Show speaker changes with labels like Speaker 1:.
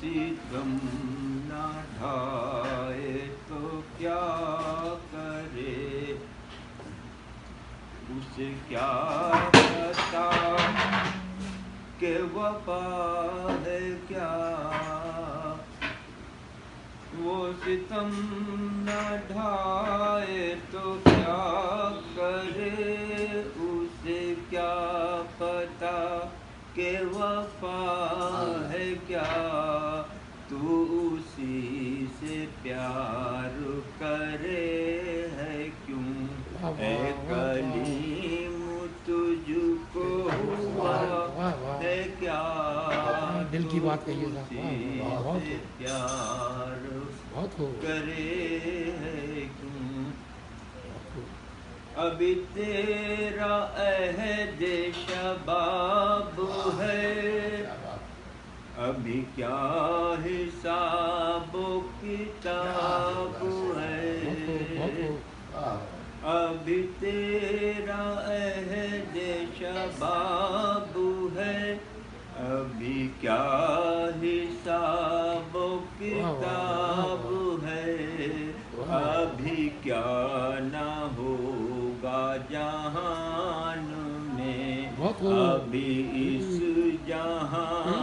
Speaker 1: सितम न ढाए तो क्या करे, उसे क्या पता कि वफा है क्या, वो सितम न ढाए तो क्या करे, उसे क्या पता कि वफा है क्या, तू उसी से प्यार करे है क्यों, ऐ कलीम तुझको हुआ है क्या,
Speaker 2: दिल की बात कहिए
Speaker 1: उसी से प्यार करे है क्यों, अभी तेरा अहद शबाब है, अभी क्या हिसाब किताब है, अभी तेरा अहद शबाब है, अभी क्या हिसाब किताब है, अभी क्या ना होगा जहान में, अभी इस जहान